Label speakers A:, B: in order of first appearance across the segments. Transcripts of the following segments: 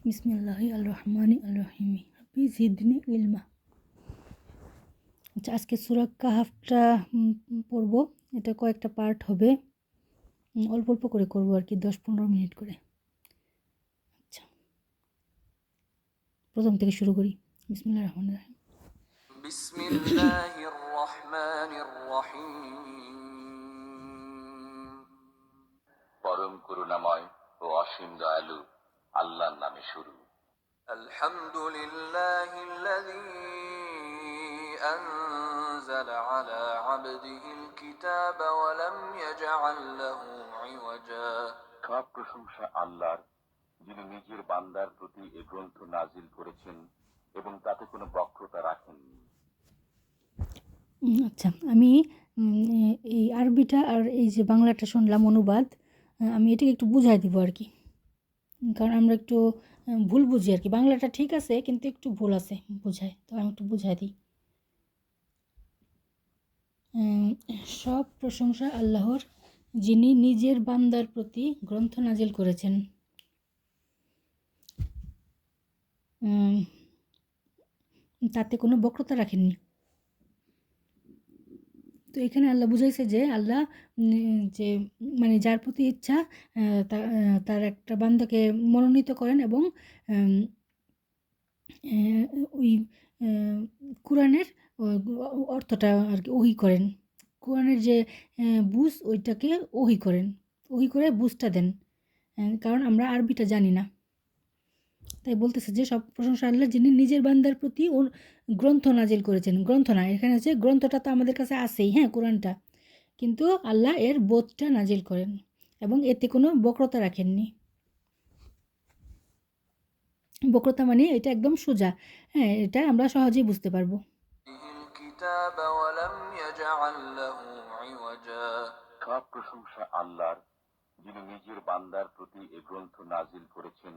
A: বিসমিল্লাহি আল রহমানি আল রহিমি রব্বি জিদনি ইলমা। আচ্ছা, আজকে সূরা কাহাফটা পড়ব। এটা কয়েকটা পার্ট হবে, অল্প অল্প করে করবো আর কি, 10-15 মিনিট করে। আচ্ছা, প্রথম থেকে শুরু করি। বিসমিল্লাহির রহমানির রহিম।
B: বিসমিল্লাহির রহমানির রহিম। পরম করুণাময় ও অসীম দয়ালু আল্লাহর নামে শুরু। আলহামদুলিল্লাহিল্লাযী আনজালা আলা আবদিহিল কিতাবা ওয়া লাম ইয়াজআল লাহু ইওয়াজা। সব প্রশংসা আল্লাহর, যিনি নিজের বান্দার প্রতি এ গ্রন্থ নাজিল করেছেন এবং তাতে কোনো বক্রতা রাখেননি।
A: আচ্ছা, আমি এই আরবিটা আর এই যে বাংলাটা শুনলাম অনুবাদ, আমি এটাকে একটু বুঝাই দিব আর কি, কারণ আমরা একটু ভুল বুঝি আর কি। বাংলাটা ঠিক আছে কিন্তু একটু ভুল আছে বুঝায়, তো আমি একটু বুঝাই দিই। সব প্রশংসা আল্লাহর, যিনি নিজের বান্দার প্রতি গ্রন্থ নাজিল করেছেন, তাতে কোনো বক্রতা রাখেননি। তো এখানে আল্লাহ বুঝাইছে যে আল্লাহ যে মানে যার প্রতি ইচ্ছা তার একটা বান্দাকে মনোনীত করেন এবং ওই কোরআনের অর্থটা আর কি ওহি করেন। কোরআনের যে বুঝ ওইটাকে ওহি করেন, ওহি করে বুঝটা দেন, কারণ আমরা আরবিটা জানি না। তাই বলতেছে যে সব প্রশংসা আল্লাহ, যিনি নিজের বান্দার প্রতি ওর গ্রন্থ নাজিল করেছেন। গ্রন্থ না, এখানে হচ্ছে গ্রন্থটা তো আমাদের কাছে আছেই, হ্যাঁ, কোরআনটা, কিন্তু আল্লাহ এর বোধটা নাজিল করেন এবং এতে কোনো বক্রতা রাখেননি। বক্রতা মানে এটা একদম সোজা, হ্যাঁ, এটা আমরা সহজেই বুঝতে পারবো।
B: সব প্রশংসা আল্লাহর, যিনি নিজের বান্দার প্রতি এ গ্রন্থ নাজিল করেছেন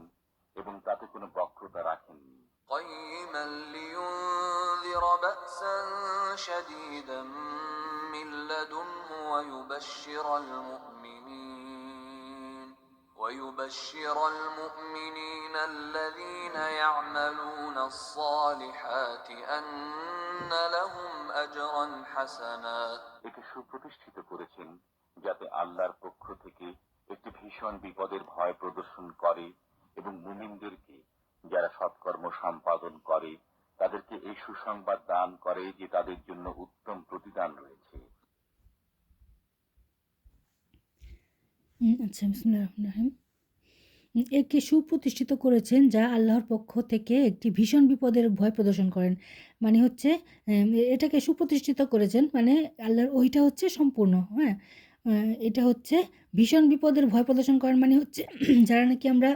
B: এবং তাতে কোনো বক্রতা রাখেননি। قيما لينذر بأسا شديدا من لدنه ويبشر المؤمنين الذين يعملون الصالحات أن لهم أجرا حسنا। একে সুপ্রতিষ্ঠিত করেছেন যাতে আল্লাহর পক্ষ থেকে একটি ভীষণ বিপদের ভয় প্রদর্শন করে এবং মুমিনদেরকে যারা সৎকর্ম সম্পাদন করে তাদেরকে এই সুসংবাদ দান করে যে তাদের জন্য উত্তম প্রতিদান রয়েছে।
A: আচ্ছা, বিসমিল্লাহির রহমানির রহিম। একে সুপ্রতিষ্ঠিত করেছেন যা আল্লাহর পক্ষ থেকে একটি ভীষণ বিপদের ভয় প্রদর্শন করেন, মানে হচ্ছে এটাকে সুপ্রতিষ্ঠিত করেছেন মানে আল্লাহর ওইটা হচ্ছে সম্পূর্ণ, হ্যাঁ। এটা হচ্ছে ভীষণ বিপদের ভয় প্রদর্শন করেন মানে হচ্ছে যারা নাকি আমরা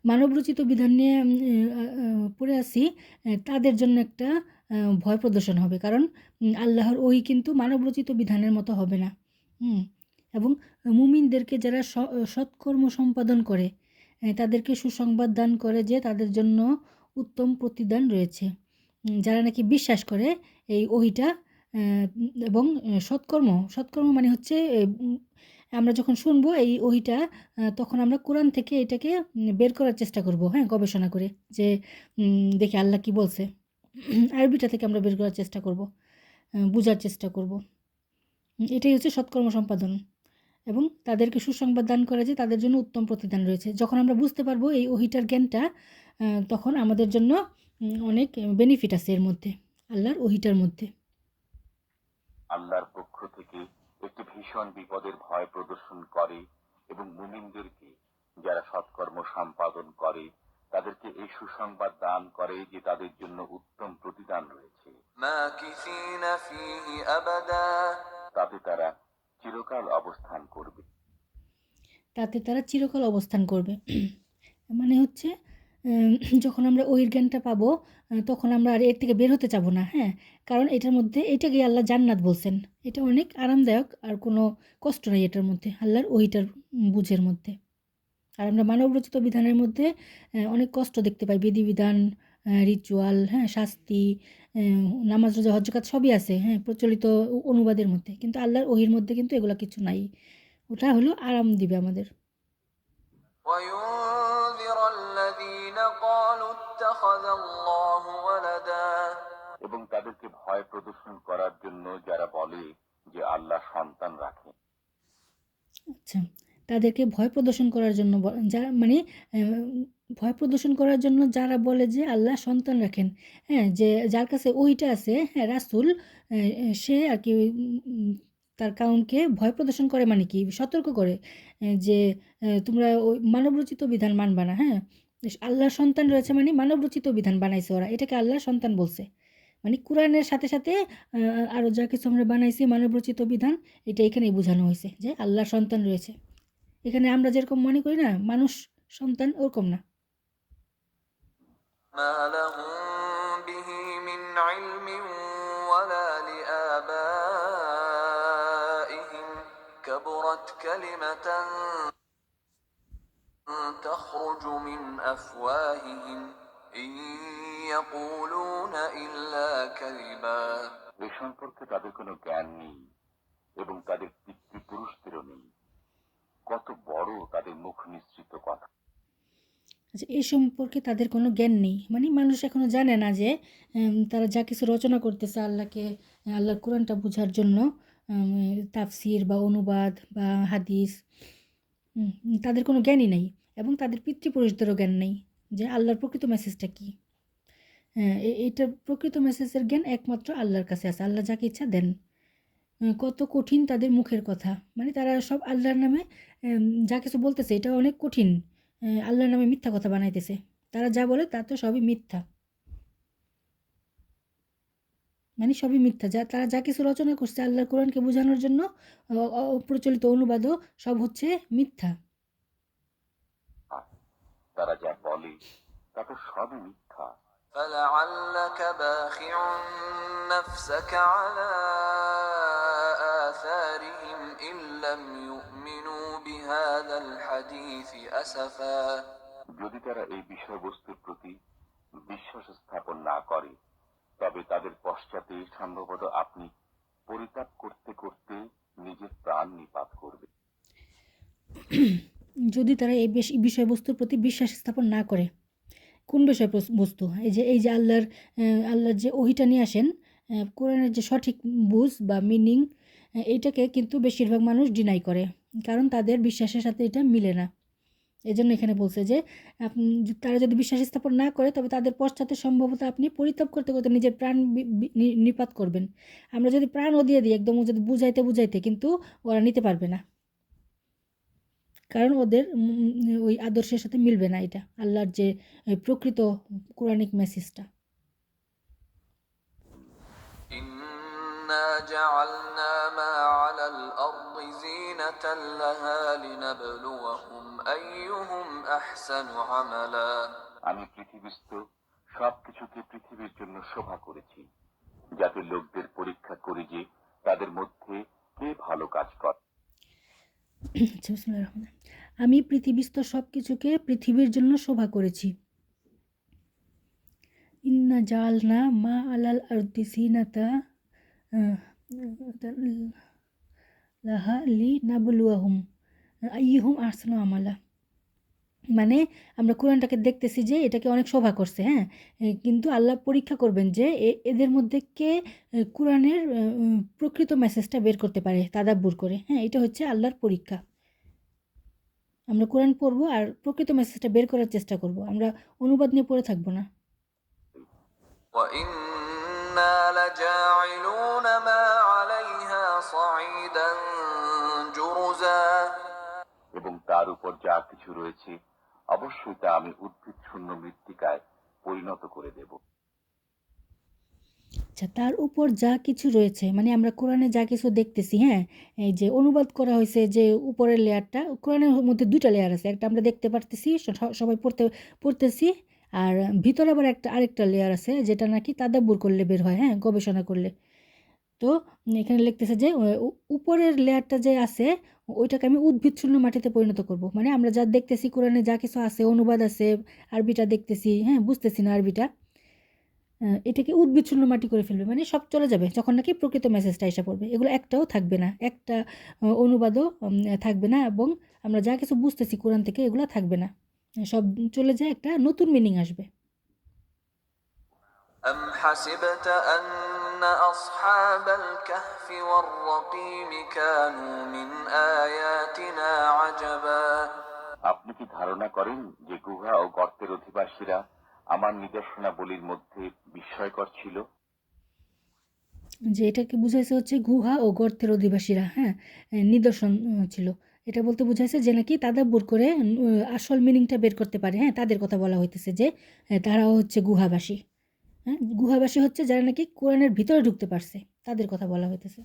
A: মানবরচিত বিধান নিয়ে পড়ে আসি, তাদের জন্য একটা ভয় প্রদর্শন হবে, কারণ আল্লাহর ওই কিন্তু মানবরচিত বিধানের মতো হবে না। এবং মুমিনদেরকে যারা সৎকর্ম সম্পাদন করে তাদেরকে সুসংবাদ দান করে যে তাদের জন্য উত্তম প্রতিদান রয়েছে। যারা নাকি বিশ্বাস করে এই ওহিটা এবং সৎকর্ম মানে হচ্ছে আমরা যখন শুনবো এই ওহিটা, তখন আমরা কোরআন থেকে এটাকে বের করার চেষ্টা করব, হ্যাঁ, গবেষণা করে যে দেখি আল্লাহ কি বলছে। আরবিটা থেকে আমরা বের করার চেষ্টা করব, বোঝার চেষ্টা করব। এটাই হচ্ছে সৎকর্ম সম্পাদন এবং তাদেরকে সুসংবাদ দান করে যে তাদের জন্য উত্তম প্রতিদান রয়েছে। যখন আমরা বুঝতে পারবো এই ওহিটার জ্ঞানটা, তখন আমাদের জন্য অনেক বেনিফিট আছে এর মধ্যে, আল্লাহর ওহিটার মধ্যে।
B: আল্লাহর পক্ষ থেকে একটি ভীষণ বিপদের ভয় প্রদর্শন করে এবং মুমিনদেরকে যারা সৎকর্ম সম্পাদন করে তাদেরকে এই সুসংবাদ দান করে যে তাদের জন্য উত্তম প্রতিদান রয়েছে। তাতে তারা চিরকাল অবস্থান করবে।
A: মানে হচ্ছে যখন আমরা ওহির জ্ঞানটা পাবো তখন আমরা আর এর থেকে বের হতে চাবো না, হ্যাঁ, কারণ এটার মধ্যে এটাকে আল্লাহ জান্নাত বলছেন। এটা অনেক আরামদায়ক, আর কোনো কষ্ট নেই এটার মধ্যে, আল্লাহর ওহিটার বুঝের মধ্যে। আর আমরা মানবরচিত বিধানের মধ্যে অনেক কষ্ট দেখতে পাই, বিধিবিধান, রিচুয়াল, হ্যাঁ, শাস্তি, নামাজ, রোজা, হজ, জাকাত সবই আছে, হ্যাঁ, প্রচলিত অনুবাদের মধ্যে, কিন্তু আল্লাহর ওহির মধ্যে কিন্তু এগুলো কিছু নাই। ওটা হলো আরাম দিবে আমাদের।
B: وينذر اتخذ الله ولدا
C: এবং তাদেরকে ভয় প্রদর্শন করার জন্য যারা বলে যে আল্লাহ সন্তান রাখেন।
A: আচ্ছা, তাদেরকে ভয় প্রদর্শন করার জন্য যারা মানে ভয় প্রদর্শন করার জন্য যারা বলে যে আল্লাহ সন্তান রাখেন, হ্যাঁ, যে যার কাছে ওইটা আছে, হ্যাঁ, রাসূল, সে আর কি তার কাউমকে ভয় প্রদর্শন করে, মানে কি সতর্ক করে, যে তোমরা ওই মানবরচিত বিধান মানবা না, হ্যাঁ, আল্লাহর সন্তান রয়েছে মানে মানবরচিত বিধান বানাইছে ওরা, এটাকে আল্লাহ সন্তান বলছে। মানে কোরআনের সাথে সাথে আরও যা কিছু আমরা বানাইছি মানবরচিত বিধান, এটা এখানেই বোঝানো হয়েছে যে আল্লাহর সন্তান রয়েছে। এখানে আমরা যেরকম মনে করি না মানুষ সন্তান, ওরকম না।
B: ما لهم به من علم ولا لآبائهم كبرت كلمة تخرج من أفواههم إن يقولون إلا كذبا
C: এ সম্পর্কে তাদের কোনো জ্ঞান নেই এবং তাদের পিতৃপুরুষদেরও নেই। কত বড় তাদের মুখ নিঃসৃত কথা।
A: আচ্ছা, এই সম্পর্কে তাদের কোনো জ্ঞান নেই, মানে মানুষ এখনো জানে না যে তারা যা কিছু রচনা করতেছে আল্লাহকে, আল্লাহর কোরআনটা বোঝার জন্য, তাফসির বা অনুবাদ বা হাদিস, তাদের কোনো জ্ঞানই নেই, এবং তাদের পিতৃপুরুষদেরও জ্ঞান নেই যে আল্লাহর প্রকৃত মেসেজটা কী। হ্যাঁ, এইটার প্রকৃত মেসেজের জ্ঞান একমাত্র আল্লাহর কাছে আছে, আল্লাহ যাকে ইচ্ছা দেন। কত কঠিন তাদের মুখের কথা, মানে তারা সব আল্লাহর নামে যা কিছু বলতেছে এটা অনেক কঠিন, আল্লাহর নামে মিথ্যা কথা বানাইতেছে, তারা যা বলে তা তো সবই মিথ্যা, মানে সবই মিথ্যা, তারা যা কিছু রচনা করছে আল্লাহর কোরআনকে বোঝানোর জন্য, প্রচলিত অনুবাদও সব হচ্ছে মিথ্যা।
C: তারা যা বলে তা তো সবই মিথ্যা।
B: فلعلك باخع نفسك على آثارهم إن لم يؤمنوا بهذا الحديث أسفا
C: যদি তারা এই বিষয়বস্তুর প্রতি বিশ্বাস স্থাপন না করে, তবে তাদের পশ্চাতে সম্ভবত আপনি পরিতাপ করতে করতে নিজের প্রাণ নিপাত করবে।
A: যদি তারা এই বিষয়বস্তুর প্রতি বিশ্বাস স্থাপন না করে, কোন বিষয়বস্তু? এই যে আল্লাহর যে ওহিটা নিয়ে আসেন, কোরআনের যে সঠিক বুঝ বা মিনিং, এইটাকে কিন্তু বেশিরভাগ মানুষ ডিনাই করে, কারণ তাদের বিশ্বাসের সাথে এটা মিলে না। এজন্য এখানে বলছে যে তারা যদি বিশ্বাস স্থাপন না করে, তবে তাদের পশ্চাতে সম্ভবত আপনি পরিতাপ করতে করতে নিজের প্রাণ নিপাত করবেন। আমরা যদি প্রাণও দিয়ে দিই একদম, যদি বুঝাইতে, কিন্তু ওরা নিতে পারবে না, কারণ ওদের ওই আদর্শের সাথে মিলবে না এটা আল্লাহর যে প্রকৃত কোরআনিক মেসেজটা।
B: إنا جعلنا ما على الأرض زينة لها لنبلوهم أيهم أحسن عملا
C: আমি পৃথিবীস্থ সবকিছুকে পৃথিবীর জন্য শোভা করেছি, যাতে লোকদের পরীক্ষা করি যে তাদের মধ্যে কে ভালো কাজ করে।
A: আমি পৃথিবীস্থ সব কিছুকে পৃথিবীর জন্য শোভা করেছি। ইন্না জালনা মা আলাল আরদি জিনাতা লাহা লি নাবলুয়াহুম আইয়ুহুম আহসানু আমালা। মানে আমরা কোরআনটাকে দেখতেছি যে এটাকে অনেক শোভা করছে, হ্যাঁ, কিন্তু আল্লাহ পরীক্ষা করবেন যে এদের মধ্যে কে কোরআনের প্রকৃত মেসেজটা বের করতে পারে তাদাব্বুর করে। হ্যাঁ, এটা হচ্ছে আল্লাহর পরীক্ষা। আমরা কোরআন পড়বো আর প্রকৃত মেসেজটা বের করার চেষ্টা করব, আমরা অনুবাদ নিয়ে পড়ে থাকবো না।
B: وإنا لجاعلون ما عليها صعيدا جرزا
C: এবং তার উপর যা কিছু রয়েছে অবশ্যই তা আমি উদ্ভিদ শূন্য মৃত্তিকায় পরিণত করে দেব।
A: আচ্ছা, তার উপর যা কিছু রয়েছে, মানে আমরা কোরআনে যা কিছু দেখতেছি, হ্যাঁ, এই যে অনুবাদ করা হয়েছে যে উপরের লেয়ারটা, কোরআনের মধ্যে দুইটা লেয়ার আছে, একটা আমরা দেখতে পারতেছি, সবাই পড়তেছি, আর ভিতরে আবার আরেকটা লেয়ার আছে যেটা নাকি তাদাব্বুর করলে বের হয়, হ্যাঁ, গবেষণা করলে। তো এখানে লিখতেছে যে উপরের লেয়ারটা যে আছে ওইটাকে আমি উদ্ভিদ শূন্য মাটিতে পরিণত করব, মানে আমরা যা দেখতেছি কোরআনে যা কিছু আছে, অনুবাদ আছে, আরবিটা দেখতেছি, হ্যাঁ, বুঝতেছি না আরবিটা, এটাকে উদ্ভিদ শূন্য মাটি করে ফেলবে, মানে সব চলে যাবে যখন নাকি প্রকৃত মেসেজটা এসে পড়বে, এগুলো একটাও থাকবে না, একটা অনুবাদও থাকবে না, এবং আমরা যা কিছু বুঝতেছি কোরআন থেকে এগুলো থাকবে না, সব চলে যায়, একটা নতুন মিনিং আসবে।
B: أم حسبت أن أصحاب الكهف والرقيم كانوا من آياتنا عجبا
C: আপনি কি ধারণা করেন যে গুহা ও গর্তের অধিবাসীরা আমার নিদর্শনাবলীর মধ্যে বিস্ময়কর ছিল?
A: যে এটাকে বুঝাইছে হচ্ছে গুহা ও গর্তের অধিবাসীরা, হ্যাঁ, নিদর্শন ছিল। এটা বলতে বুঝাইছে যে নাকি তাদাব্বুর করে আসল মিনিংটা বের করতে পারে, হ্যাঁ, তাদের কথা বলা হইতেছে যে তারাও হচ্ছে গুহাবাসী। হ্যাঁ, গুহাবাসী হচ্ছে যারা নাকি কোরআনের ভিতরে ঢুকতে পারছে, তাদের কথা বলা হইতেছে।